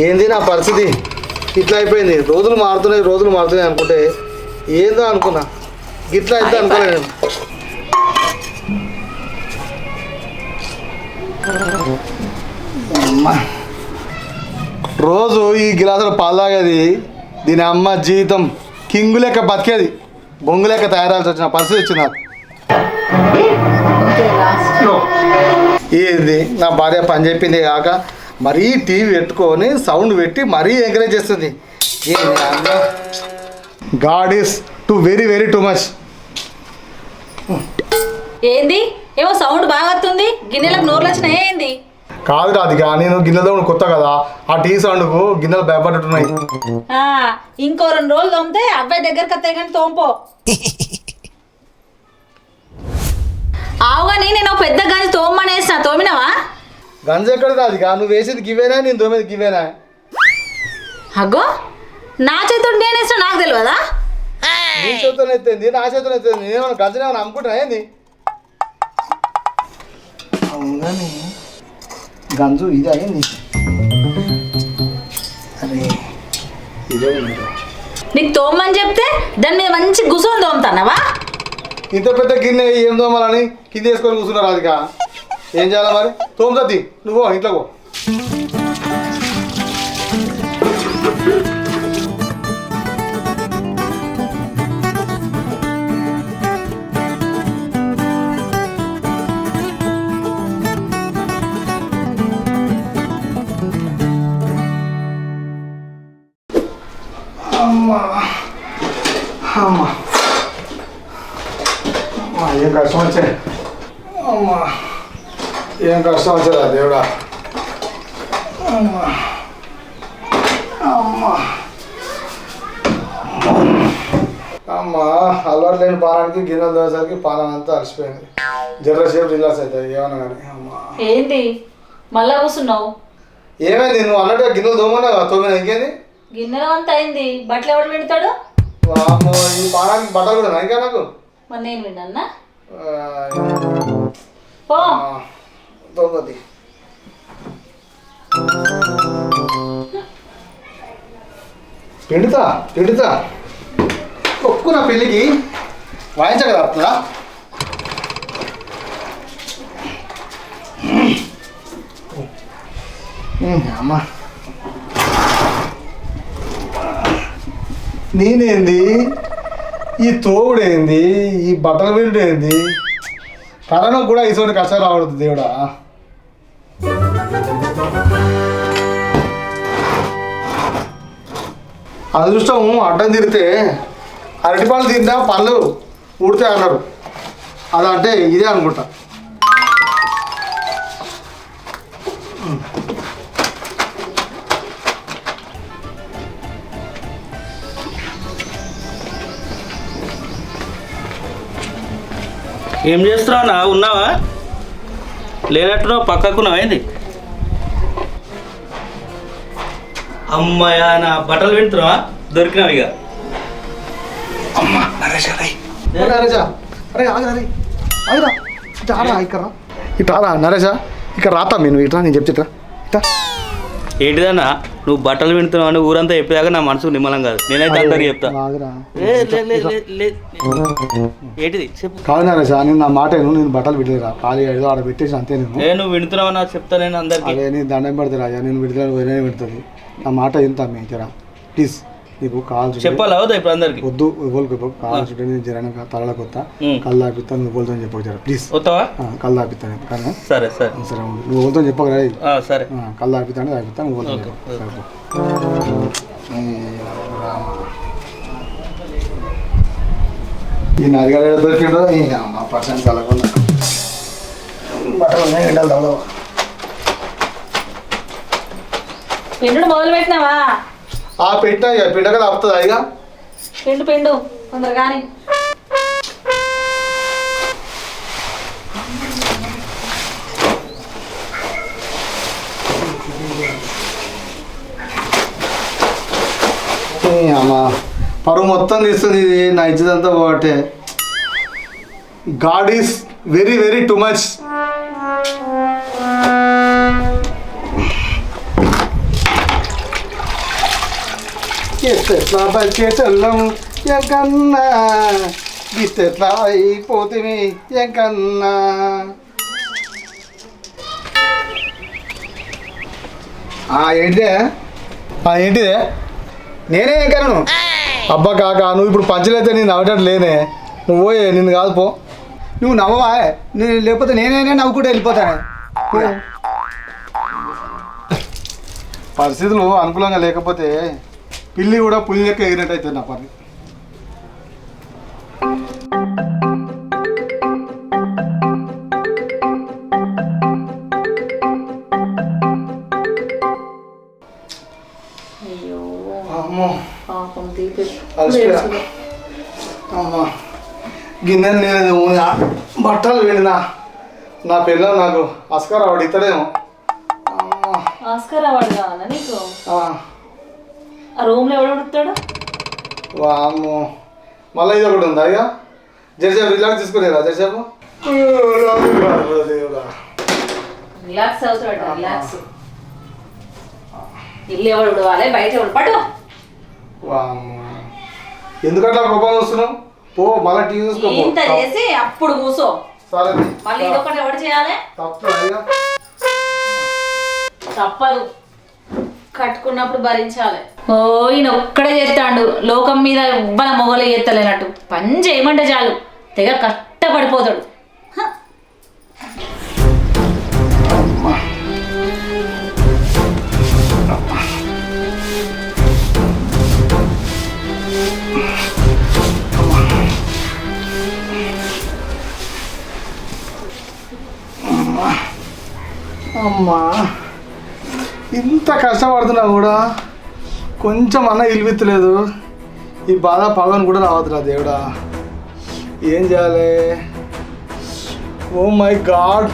ఏంది నా పరిస్థితి ఇట్లా అయిపోయింది. రోజులు మారుతున్నాయి అనుకుంటే ఏందో అనుకున్నా, గిట్లా అయితే అనుకోలేదు నేను. రోజు ఈ గిలాసులు పాలు తాగేది దీని అమ్మ జీవితం కింగు లెక్క బతికేది, బొంగు లెక్క తయారాల్సి వచ్చిన పరిస్థితి వచ్చింది నాకు. ఏంది నా భార్య పని చెప్పింది కాక మరీ టీవీ పెట్టుకొని సౌండ్ పెట్టి మరీ ఎంకరేజ్ చేస్తుంది. God is very too much. ఏంది ఏమో సౌండ్ బాగా వస్తుంది, గిన్నెలకు నోర్లు వచ్చినాయి ఏంది? కాదు రాధిక, నేను గిన్నెలో కొత్త కదా, ఆ టీ సౌండ్కు గిన్నెలు భయపడ్డట్టున్నాయి. ఇంకో 2 రోజులు తోమితే అబ్బాయి దగ్గరకు వస్తాయి కానీ తోంపో. ఆవుగాని నేను పెద్ద గంజి తోమనేసిన, తోమినవా? గంజి ఎక్కడ రాధిక, నువ్వు వేసేది గివేనా, నేను తోమేది గివేనా? అగ్గో నా చేతుడు నేనేసిన నాకు తెలియదా? నీ చేతితో ఎత్తింది, నా చేతితో ఎత్తింది. నేనేమన్నా గంజని ఏమన్నా అమ్ముకుంటున్నా ఏంది? అవునని గంజు ఇది అయింది. అరే ఇదే నీకు తోమని చెప్తే దాని మీద మంచి గుసోని తోముతానవా? ఇంత పెద్ద గిన్నె ఏం తోమాలని కింద వేసుకొని కూర్చున్నారు రాధిక. ఏం చేయాలి మరి? తోముతుంది నువ్వు ఇంట్లో పో. అమ్మా ఏం కష్టం వచ్చాయి, అమ్మా ఏం కష్టం వచ్చారా దేవుడా. అమ్మా అమ్మా అమ్మా అలవాటు లేని పానానికి గిన్నెలు దోసరికి పానం అంతా అలసిపోయింది. జర్రసేపు రిలాక్స్ అవుతుంది ఏమన్నా కానీ. అమ్మా ఏంది మళ్ళా కూర్చున్నావు? ఏమైంది? నువ్వు అన్నట్టుగా గిన్నెలు తోమన్నా తోమినా ఇంకేంది? గిన్నెల అంతా అయింది, బట్టలు ఎవడు వింటాడు? ఈ పానానికి బట్టలు కూడా ఇంకా నాకు. మరి నేను విన్నా తోమది. పిండుతా ఒప్పుకున్న పెళ్ళికి వాయించగల వస్తుందా? అమ్మా నేనేంది, ఈ తోవుడేంది, ఈ బట్టల వీరుడేంది, కరోనా కూడా ఇటువంటి కష్టాలు రావద్దు దేవుడా. అదృష్టం అడ్డం తిరిగితే అరటిపళ్ళు తింటా పళ్ళు ఊడితే అన్నారు, అదంటే ఇదే అనుకుంటా. ఏం చేస్తున్నావు? నా ఉన్నావా? లేనట్టున్నావు, పక్కకున్నావా ఏంది? అమ్మాయ నా బట్టలు వింటున్నావా? దొరికినావు ఇక. అమ్మా నరేషా అరే ఆగరా ఇట్లా నరేషా ఇక్కడ రాతా నేను ఇట్లా నేను చెప్తే ఇట్లా. ఏంటిదన్నా నువ్వు బట్టలు వింటున్నావు అని ఊరంతా చెప్పేదాకా నా మనసు నిమ్మలం కాదు. నేనైతే అందరికి చెప్తా. ఏంటిది చెప్పు. కాదు నరేషా, నేను నా మాట నేను బట్టలు పెట్టలేరా, ఖాళీ ఏదో ఆడ పెట్టేసి అంతే. నువ్వు వింటున్నావు నాకు చెప్తా నేను అందరికి. అదే నేను దండం పెడతా రాజా, నేను విడతాను వేరే పెడుతుంది. నా మాట ఎంత మీరా ప్లీజ్, నీకు కావాల్సి చెప్పాలి అవుదా ఇప్పుడు అందరికి? వద్దు ఎవరికి కావాల్సి నేను జరగ తలలకు వస్తా, కళ్ళు ఆపిస్తాను, నువ్వు ఎవరితో చెప్పకు జర ప్లీజ్. వస్తావా? కళ్ళు ఆపిస్తాను కానీ. సరే సరే సరే నువ్వు ఎవరితో చెప్పకు రా. సరే కళ్ళు ఆపిస్తాను ఆపిస్తాను, నువ్వు ఎవరితో ఈ నరిగాడు దొరికిండో ఈ అమ్మ పర్సెంట్ కలగకుండా బట్టలు ఉన్నాయి ఎండాలి తగలవా. పిండు మొదలు పెట్టినావా? పెట్టినా ఇక పిండక తప్పుతుందా ఇక? పిండు కొందరు కానీ. అమ్మ పరువు మొత్తం తీస్తుంది ఇది, నా ఇచ్చేదంతా పోతే. God is very too much. ఎట్లా బతికే చల్లం ఎంకన్నా గిట్టెట్లా అయిపోతుంది ఎంకన్నా. ఏంటిదే ఏంటిదే నేనే ఎంకన్నాను. అబ్బా కాక నువ్వు ఇప్పుడు పంచలైతే నేను నవ్వటట్టు లేనే. నువ్వు పోయే నిన్ను కాదు పో. నువ్వు నవ్వవా? నేను లేకపోతే నేనే నవ్వుకుంటూ వెళ్ళిపోతాను. పరిస్థితులు అనుకూలంగా లేకపోతే పిల్లి కూడా పులి లెక్క ఎగిరినట్టు అవుతుంది నా పని. అయ్యో అమ్మో పాపం తీపి అమ్మా గిన్నె నేను బట్టలు వెళ్ళినా నా పిల్లలు నాకు అస్కార్ ఆవిడ ఇతడేమో. ఆస్కార్ అవార్డు కావాలా నీకు? ఆ రూమ్లో ఎవడు ఉడుకుతాడు? వామ్మో మళ్ళీ ఇది ఒకటి ఉందా? ఇక జరసేపు రిలాక్స్ తీసుకునేరా జరసేపు. రిలాక్స్ అవుతాడు. రిలాక్స్. ఇల్లు ఎవడు ఉడవాలి, బయట ఎవడు పడు. వామ్మో ఎందుకట్లా కోపం వస్తున్నావు? పో మళ్ళీ టీవీ చూసుకో. ఇంత చేసి అప్పుడు కూసో. సరే మళ్ళీ ఇదొకటి ఎవడు చేయాలి? తప్పదు, కట్టుకున్నప్పుడు భరించాలి. ఓ ఈయన ఒక్కడే చేస్తాడు, లోకం మీద ఎవ్వల మొగలు చేస్తలేనట్టు. పని చేయమంటే చాలు తెగ కష్టపడిపోతాడు. అమ్మా ఇంత కష్టపడుతున్నా కూడా కొంచెం అన్న ఇల్విత్తలేదు. ఈ బాధ పగని కూడా రావద్దురా దేవుడా. ఏం చేయాలి? Oh my god,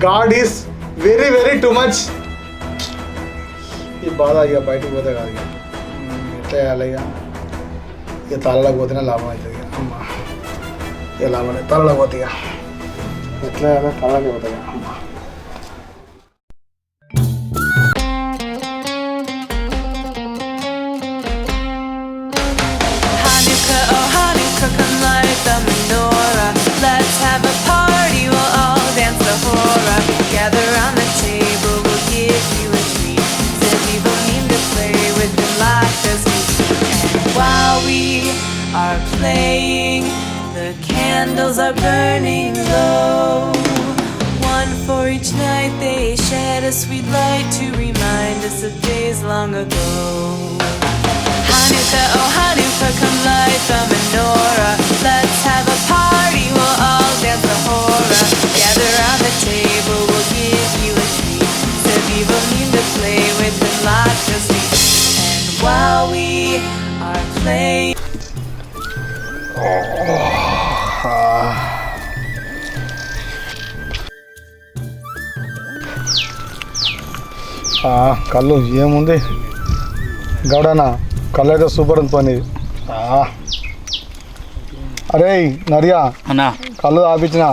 god is very very too much. ఈ బాధ ఇక బయటకు పోతే కాదు. ఇక ఎట్లా చేయాలి? ఇక తలలోకి పోతేనే లాభం అవుతుంది. ఇక అమ్మా ఇక లాభం తలలోకి పోతే ఇక ఎట్లా చేయాలి? తలలోకి పోతాయి. అమ్మా Gather round the table, we'll give you a treat. Said we will mean to play with them like this. And while we are playing, the candles are burning low. One for each night they shed a sweet light to remind us of days long ago. Hanukkah, oh Hanukkah, come light the menorah. Let's have a party, we'll all dance the hora. Gather round the table, we'll give you a treat. Said we will need to play with them like the sweet. And while we are playing. కళ్ళు ఏముంది గౌడనా, కళ్ళు అయితే super ఉంది పని. అరే నరియా అన్నా కళ్ళు ఆపించిన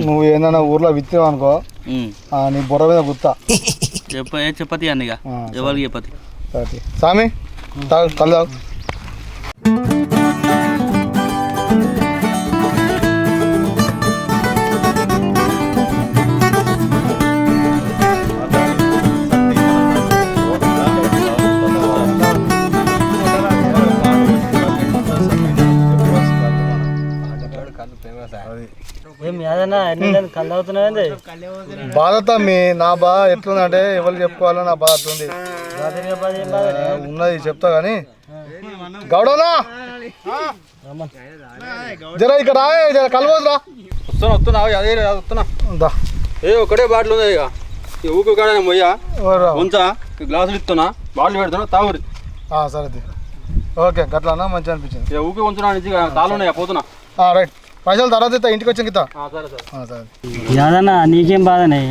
నువ్వు ఏందన్నా ఊర్లో విత్తావు అనుకో నీ బుర్ర మీద గుత్తా. చెప్పతి అన్న ఇక ఎవరికి చెప్పతి. సామి తాగు కళ్ళు తాగు. బాధ మీ నా బాధ ఎట్లుందంటే ఎవరు చెప్పుకోవాలో నా బాధ అట్లుంది ఉన్నది చెప్తా కానీ గౌడనా జర ఇక్కడ రా కలవద్దురా. వస్తున్నా ఏ ఒకటే బాటిల్ ఉంది. ఇక ఊకు కాడ మొయ్య ఉంచా గ్లాసులు ఇస్తున్నా, బాటిల్ పెడుతున్నా తాగురి. సరే ఓకే గట్లా మంచిగా అనిపించింది. ఇక ఊకి ఉంచున్నా నుంచి తాళ్ళు ఉన్నాయా పోతున్నా. రైట్ పైసలు తర్వాత ఇంటికి వచ్చాం గిత్తా. యాదన్న నీకేం బాధనే?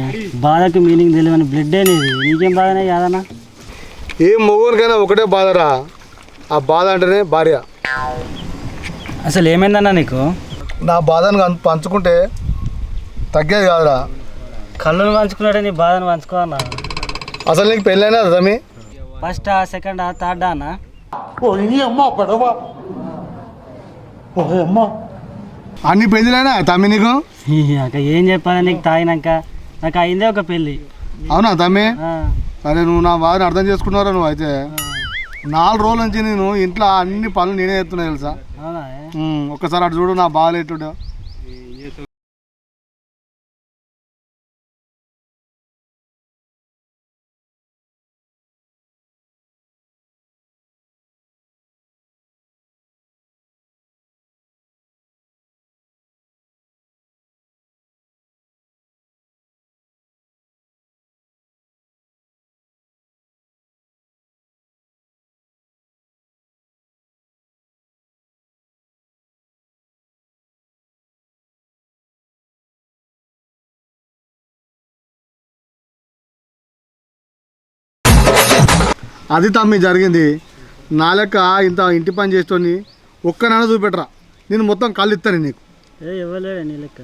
బాధకు మీనింగ్ తెలియని బ్లడ్ అనేది నీకేం బాధనే యాదన్న? ఏ మొగుడికైనా ఒకటే బాధరా, ఆ బాధ అంటేనే భార్య. అసలు ఏమైందన్నా నీకు? నా బాధను పంచుకుంటే తగ్గేది కాదురా. కళ్ళను పంచుకున్నాడే నీ బాధను పంచుకోవన్నా. అసలు నీకు పెళ్ళైనా రమి? ఫస్టా సెకండా థర్డా అన్న? అన్ని పెళ్ళిలేనా తమ్మి నీకు? అక్క ఏం చెప్పాలి నీకు తాగినాక నాకు అయిందే ఒక పెళ్ళి. అవునా తమ్మి? ఆ, అరే నువ్వు నా బాధని అర్థం చేసుకున్నారా నువ్వు అయితే? 4 రోజుల నుంచి నేను ఇంట్లో అన్ని పనులు నేనే చేస్తున్నా తెలుసా? అవునా? ఒక్కసారి అటు చూడు నా బాధలు ఎట్టుండో. అది తమ్మి జరిగింది. నా లెక్క ఇంత ఇంటి పని చేస్తోని ఒక్కనైనా చూపెట్టరా, నేను మొత్తం కళ్ళు ఇస్తాను నీకు. ఇవ్వలేడు నీ లెక్క.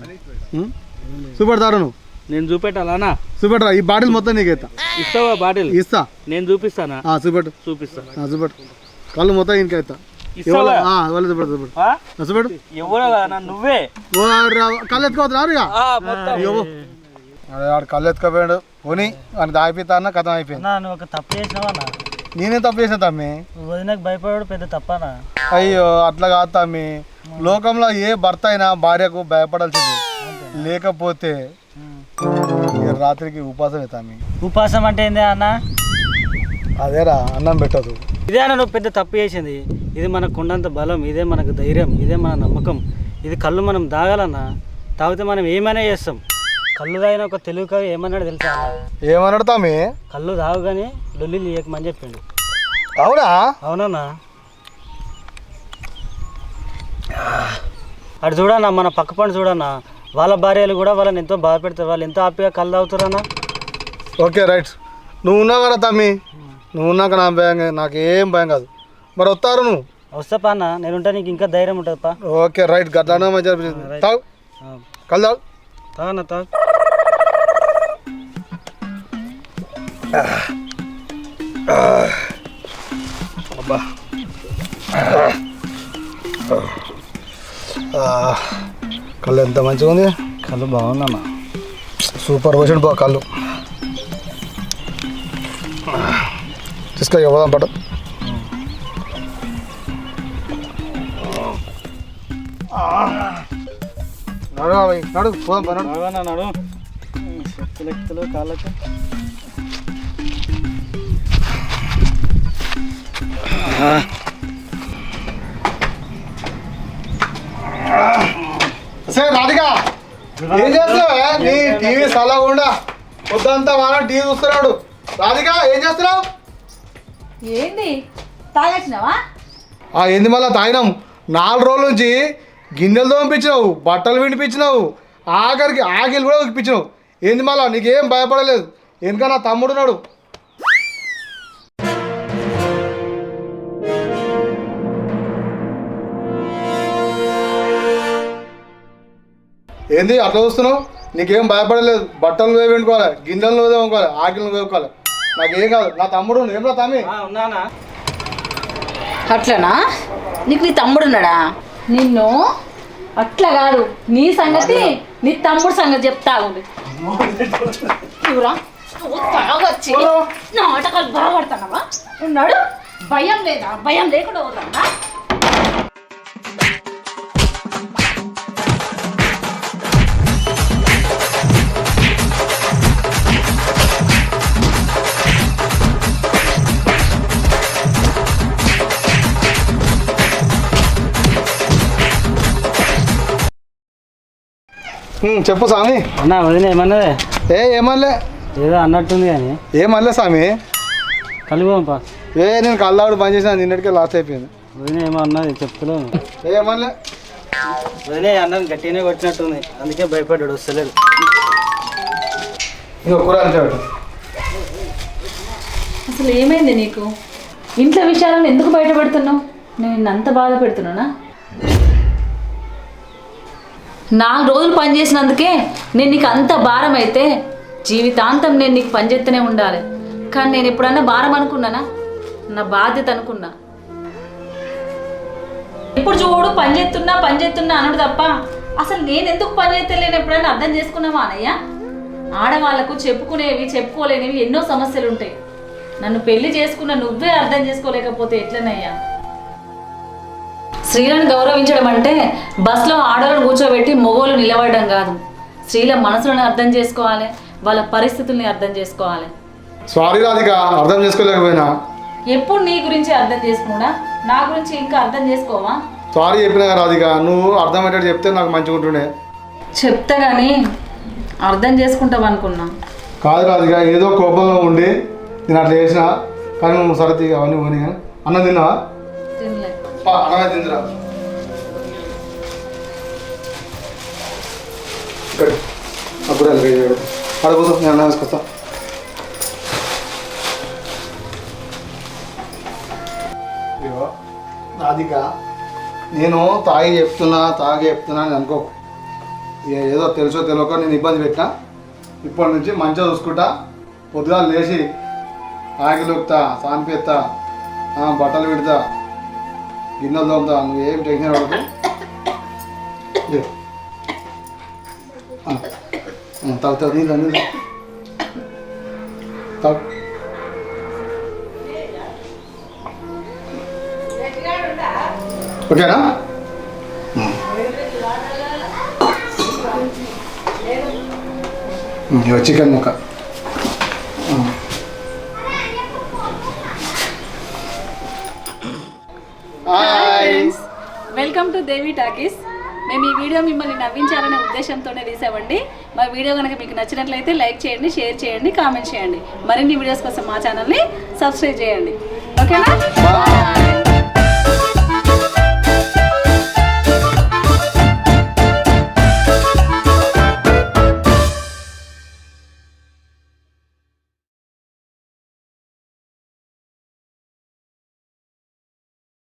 చూపెడతారు నువ్వు? నేను చూపెట్టాలా? చూపెట్టరా, ఈ బాటిల్ మొత్తం నీకు ఇస్తా. ఇస్తావా బాటిల్? ఇస్తా. నేను చూపిస్తానా? చూపెట్టు. చూపిస్తా. చూపెట్టు, కళ్ళు మొత్తం ఇంక ఇస్తా. చూపెట్టు చూపెట్టు చూపెట్టు. నువ్వే కళ్ళు ఎత్తుకోవద్దు. వాడు కళ్ళు ఎత్తుకోపోయాడు. పోనీ అని దాగిపోతా అన్న కథం అయిపోయింది. నువ్వు ఒక తప్పు చేసినావా? నేనే తప్పు చేసిన తమ్మి. వదినకు భయపడాడు పెద్ద తప్పనా? అయ్యో అట్లా కాదు తమ్మి. లోకంలో ఏ భర్త అయినా భార్యకు భయపడాల్సింది, లేకపోతే రాత్రికి ఉపాసమే తమ్మి. ఉపాసం అంటే ఏంది అన్న? అదేరా, అన్నం పెట్టదు. ఇదే అన్న నువ్వు పెద్ద తప్పు చేసింది. ఇది మనకు కొండంత బలం, ఇదే మనకు ధైర్యం, ఇదే మన నమ్మకం. ఇది కళ్ళు మనం దాగాలన్నా, తాగితే మనం ఏమైనా చేస్తాం. కళ్ళు తాగిన ఒక తెలుగు కవి ఏమన్నాడు తెలుసా? ఏమన్నాడు తమ్మి? కళ్ళు తాగు కానీ లొల్లి లీయకమని చెప్పిండు. అవునా? అవునన్నా. అటు చూడన్నా, మన పక్క పండు చూడన్నా, వాళ్ళ భార్యలు కూడా వాళ్ళని ఎంతో బాధ పెడతారు. వాళ్ళు ఎంతో హ్యాపీగా కళ్ళు తాగుతారన్నా. ఓకే రైట్, నువ్వు ఉన్నావు కదా తమ్మి. నువ్వు ఉన్నాక నా భయం, నాకేం భయం కాదు. మరి వస్తారు నువ్వు? వస్తాపా అన్న, నేనుంటే నీకు ఇంకా ధైర్యం ఉంటుంది పా. ఓకే రైట్, గట్లా మంచిగా తాగు, కళ్ళు తాగు. తాగన్నా తాగు. అబ్బా కళ్ళు ఎంత మంచిగా ఉంది. కళ్ళు బాగుందన్న, సూపర్ పోషన్ బా కళ్ళు. తీసుకో ఇవ్వదాం పట్టు. నడు పోదాం పా, నడు. నడు శక్తులు కాళ్ళకి. సరే రాధిక, ఏం చేస్తున్నావు? నీ టీవీ సలహా పొద్దంతా వారం టీవీ చూస్తున్నాడు. రాధిక ఏం చేస్తున్నావు? ఏంది తాగేసినావా? ఏంది మళ్ళీ తాగినాం. 4 రోజుల నుంచి గిన్నెలు తోమిపించినావు, బట్టలు వినిపించినావు, ఆఖరికి ఆగిలు కూడా ఉడిపించినావు. ఏంది మళ్ళా? నీకేం భయపడలేదు? ఎందుక నా తమ్ముడు ఉన్నాడు. ఏంది అట్లా చూస్తున్నావు? నీకేం భయపడలేదు? బట్టలు వేసుకోవాలి, గిన్నెలు వేసుకోవాలి, ఆకిలు వేసుకోవాలి. నాకేం కాదు. నా తమ్ముడు ఏం రా తమ్మి? ఉన్నానా? అట్లనా? నీకు నీ తమ్ముడు ఉన్నాడా? నిన్ను అట్లా కాదు, నీ సంగతి నీ తమ్ముడు సంగతి చెప్తా ఉంది. తాగొచ్చి నాటకాలు బాగుపడతానవా? ఉన్నాడు భయం లేదా? భయం లేకుండా పోతానా? చెప్పు స్వామి. అన్నా వదిన ఏమన్నదే? ఏమనలే. ఏదో అన్నట్టుంది కానీ ఏమనలే స్వామి. కలిపోపా. నేను కళ్ళాడు పని చేసిన, నిన్నటికే లాస్ట్ అయిపోయింది. వదిన ఏమో అన్నది చెప్తలేను. ఏమనలే. వదిన అన్నది గట్టిగానే కొట్టినట్టుంది, అందుకే భయపడ్డాడు, వస్తలేడు. అసలు ఏమైంది నీకు? ఇంట్లో విషయాలను ఎందుకు బయటపెడుతున్నావు? నేను అంత బాధ పెడుతున్నానా? 4 రోజులు పని చేసినందుకే నేను నీకు అంత భారం అయితే జీవితాంతం నేను నీకు పని చేస్తూనే ఉండాలి. కానీ నేను ఎప్పుడన్నా భారం అనుకున్నానా? నా బాధ్యత అనుకున్నా. ఇప్పుడు చూడు పని చేస్తున్నా అనుడు తప్ప అసలు నేను ఎందుకు పని చేస్తలేను ఎప్పుడైనా అర్థం చేసుకున్నావా అనయ్య? ఆడవాళ్లకు చెప్పుకునేవి చెప్పుకోలేనివి ఎన్నో సమస్యలు ఉంటాయి. నన్ను పెళ్లి చేసుకున్న నువ్వే అర్థం చేసుకోలేకపోతే ఎట్లనయ్యా? స్త్రీలను గౌరవించడం అంటే బస్లో ఆడవాళ్ళను కూర్చోబెట్టి మొగోళ్ళు నిలబడడం కాదు. స్త్రీల మనసులను అర్థం చేసుకోవాలి, వాళ్ళ పరిస్థితుల్ని అర్థం చేసుకోవాలి. సారీ రాధిక, అర్థం చేసుకోలేకపోయినా. ఎప్పుడు నీ గురించి అర్థం చేసుకున్నా, నా గురించి ఇంకా అర్థం చేసుకోవా? సారీ చెప్పినా రాధిక, నువ్వు అర్థమయ్యేటట్టు చెప్తే నాకు మంచిగా ఉంటుండే. చెప్తా కానీ అర్థం చేసుకుంటావు అనుకున్నా. కాదు రాధిక, ఏదో కోపంలో ఉండి నేను అట్లా చేసిన. కానీ నువ్వు సరతి అవన్నీ పోనీ. కానీ అన్నం తిన్నావా? తినలే. అన్నమే తిందిరా. ఇక్కడ అప్పుడు అడగదు, నేను అన్నం వేసుకొస్తా. ఇగో రాధిక, నేను తాగి చెప్తున్నా అని అనుకో. ఏదో తెలుసో తెలియక నేను ఇబ్బంది పెట్టినా. ఇప్పటి నుంచి మంచిగా చూసుకుంటా. పొద్దుగా లేచి ఆగిలు ఉక్తా, సానిపెత్తా, బట్టలు పెడతా, గిన్నెలు తోముతా. నువ్వు ఏం టెన్షన్ పడదు. తాగుతావు నీళ్ళు నీళ్ళు తాగు. ఓకేనా? చికెన్ ముక్క. Welcome to Devi talkies. మేము ఈ వీడియో మిమ్మల్ని నవ్వించాలనే ఉద్దేశంతోనే తీసామండి. మా వీడియో కనుక మీకు నచ్చినట్లయితే లైక్ చేయండి, షేర్ చేయండి, కామెంట్ చేయండి. మరిన్ని వీడియోస్ కోసం మా ఛానల్ని సబ్స్క్రైబ్ చేయండి. ఓకేనా?